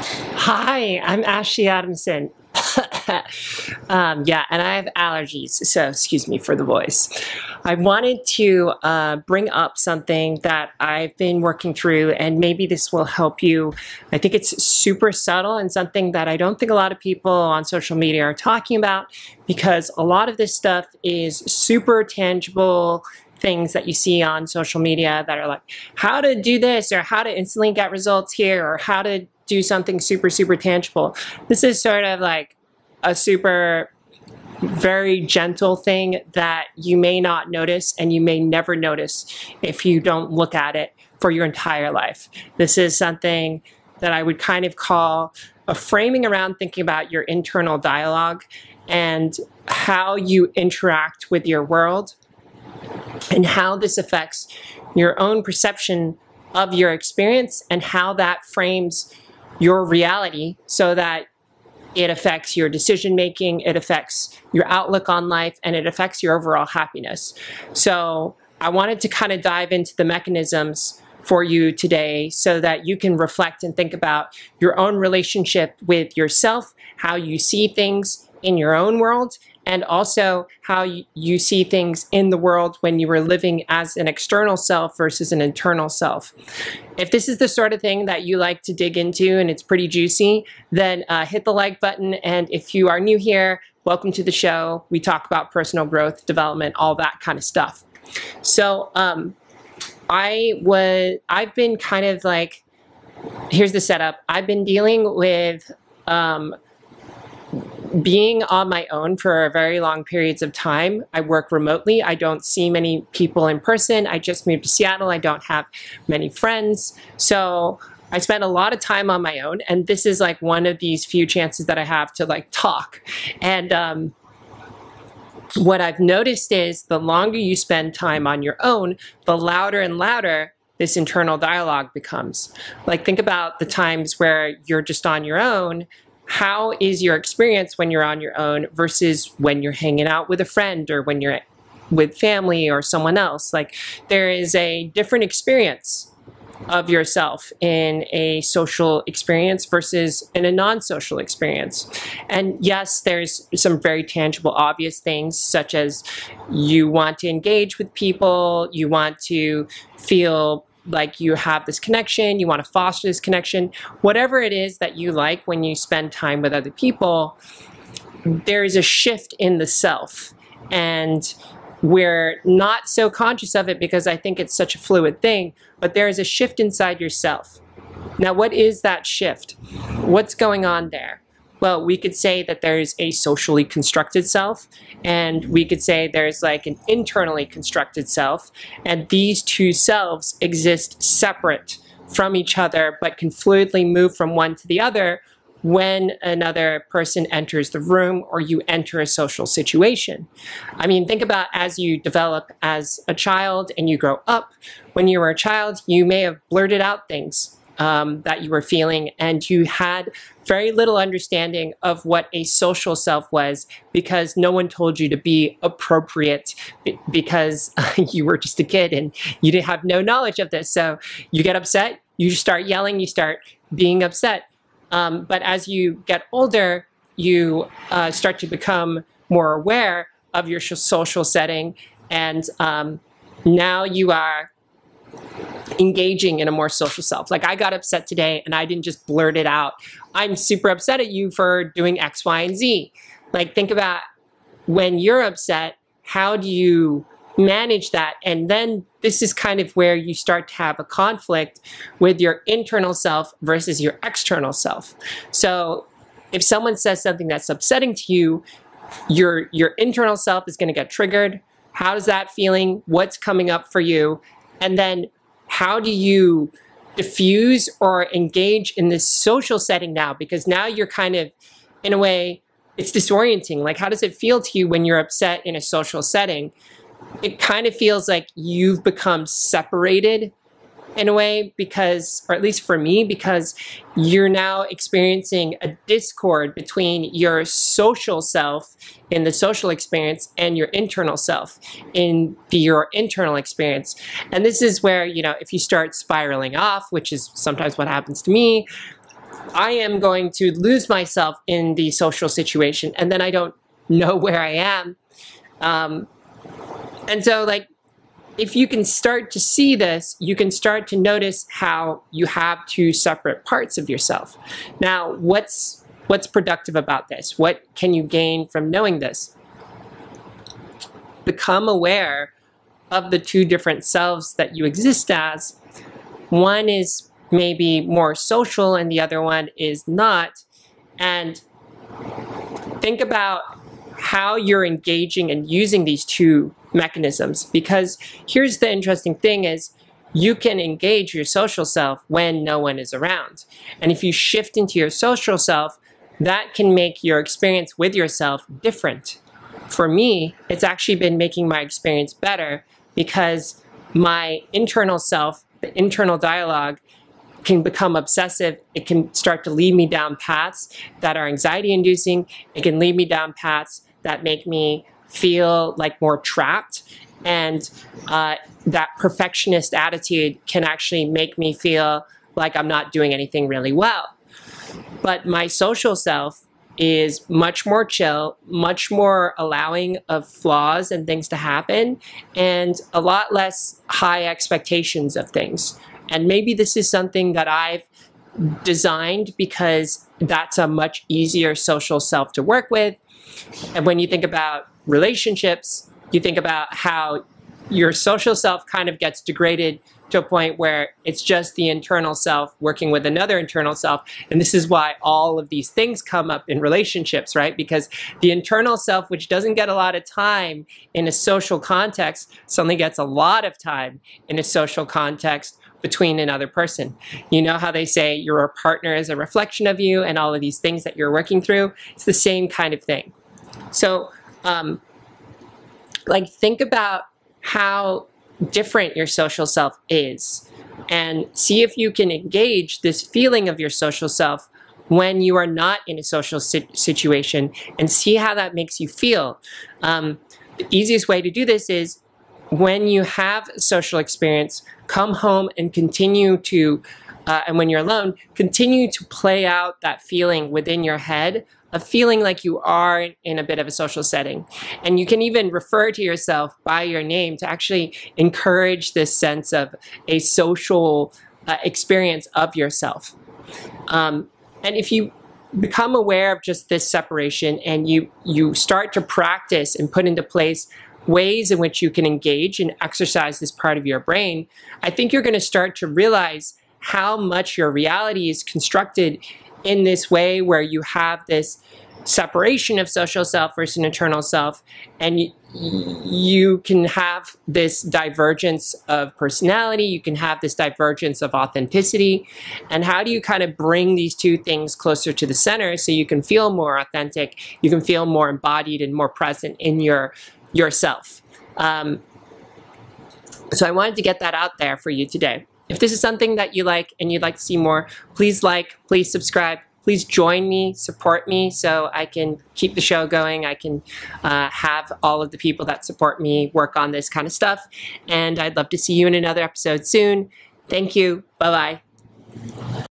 Hi, I'm Ashley Adamson. Yeah, and I have allergies, so excuse me for the voice. I wanted to bring up something that I've been working through, and maybe this will help you. I think it's super subtle and something that I don't think a lot of people on social media are talking about, because a lot of this stuff is super tangible things that you see on social media that are like how to do this or how to instantly get results here or how to do something super tangible. This is sort of like a very gentle thing that you may not notice and you may never notice if you don't look at it for your entire life. This is something that I would kind of call a framing around thinking about your internal dialogue and how you interact with your world and how this affects your own perception of your experience and how that frames your reality so that it affects your decision making, it affects your outlook on life, and it affects your overall happiness. So I wanted to kind of dive into the mechanisms for you today so that you can reflect and think about your own relationship with yourself, how you see things in your own world, and also how you see things in the world when you were living as an external self versus an internal self. If this is the sort of thing that you like to dig into and it's pretty juicy, then hit the like button. And if you are new here, welcome to the show. We talk about personal growth, development, all that kind of stuff. So I've been kind of like, here's the setup. I've been dealing with being on my own for very long periods of time. I work remotely. I don't see many people in person. I just moved to Seattle. I don't have many friends. So I spend a lot of time on my own. And this is like one of these few chances that I have to like talk. And what I've noticed is the longer you spend time on your own, the louder and louder this internal dialogue becomes. Like think about the times where you're just on your own. How is your experience when you're on your own versus when you're hanging out with a friend or when you're with family or someone else? Like there is a different experience of yourself in a social experience versus in a non-social experience. And yes, there's some very tangible, obvious things such as you want to engage with people, you want to feel like you have this connection, you want to foster this connection, whatever it is that you like when you spend time with other people, there is a shift in the self. And we're not so conscious of it because I think it's such a fluid thing, but there is a shift inside yourself. Now, what is that shift? What's going on there? Well, we could say that there's a socially constructed self, and we could say there's like an internally constructed self, and these two selves exist separate from each other, but can fluidly move from one to the other when another person enters the room or you enter a social situation. I mean, think about as you develop as a child and you grow up. When you were a child, you may have blurted out things that you were feeling, and you had very little understanding of what a social self was because no one told you to be appropriate because you were just a kid and you didn't have no knowledge of this. So you get upset, you start yelling, you start being upset. But as you get older, you start to become more aware of your social setting, and now you are engaging in a more social self. Like I got upset today and I didn't just blurt it out. I'm super upset at you for doing X, Y, and Z. Like think about when you're upset, how do you manage that? And then this is kind of where you start to have a conflict with your internal self versus your external self. So if someone says something that's upsetting to you, your internal self is going to get triggered. How is that feeling? What's coming up for you? And then how do you diffuse or engage in this social setting now? Because now you're kind of, in a way, it's disorienting. Like, how does it feel to you when you're upset in a social setting? It kind of feels like you've become separated in a way because, or at least for me, because you're now experiencing a discord between your social self in the social experience and your internal self in your internal experience. And this is where, you know, if you start spiraling off, which is sometimes what happens to me, I am going to lose myself in the social situation, and then I don't know where I am. And so, like, if you can start to see this, you can start to notice how you have two separate parts of yourself. Now, what's productive about this? What can you gain from knowing this? Become aware of the two different selves that you exist as. One is maybe more social and the other one is not. And think about how you're engaging and using these two mechanisms. Because here's the interesting thing is, you can engage your social self when no one is around. And if you shift into your social self, that can make your experience with yourself different. For me, it's actually been making my experience better because my internal self, the internal dialogue, can become obsessive. It can start to lead me down paths that are anxiety-inducing. It can lead me down paths that make me feel like more trapped. And that perfectionist attitude can actually make me feel like I'm not doing anything really well. But my social self is much more chill, much more allowing of flaws and things to happen, and a lot less high expectations of things. And maybe this is something that I've designed because that's a much easier social self to work with. And when you think about relationships, you think about how your social self kind of gets degraded to a point where it's just the internal self working with another internal self. And this is why all of these things come up in relationships, right? Because the internal self, which doesn't get a lot of time in a social context, suddenly gets a lot of time in a social context between another person. You know how they say your partner is a reflection of you and all of these things that you're working through? It's the same kind of thing. So, like, think about how different your social self is and see if you can engage this feeling of your social self when you are not in a social situation and see how that makes you feel. The easiest way to do this is when you have a social experience, come home and continue to, and when you're alone, continue to play out that feeling within your head of feeling like you are in a bit of a social setting. And you can even refer to yourself by your name to actually encourage this sense of a social experience of yourself. And if you become aware of just this separation and you start to practice and put into place ways in which you can engage and exercise this part of your brain, I think you're going to start to realize how much your reality is constructed in this way where you have this separation of social self versus an internal self, and you can have this divergence of personality, you can have this divergence of authenticity, and how do you kind of bring these two things closer to the center so you can feel more authentic, you can feel more embodied and more present in yourself. So I wanted to get that out there for you today. If this is something that you like and you'd like to see more, please like, please subscribe, please join me, support me so I can keep the show going. I can have all of the people that support me work on this kind of stuff. And I'd love to see you in another episode soon. Thank you. Bye-bye.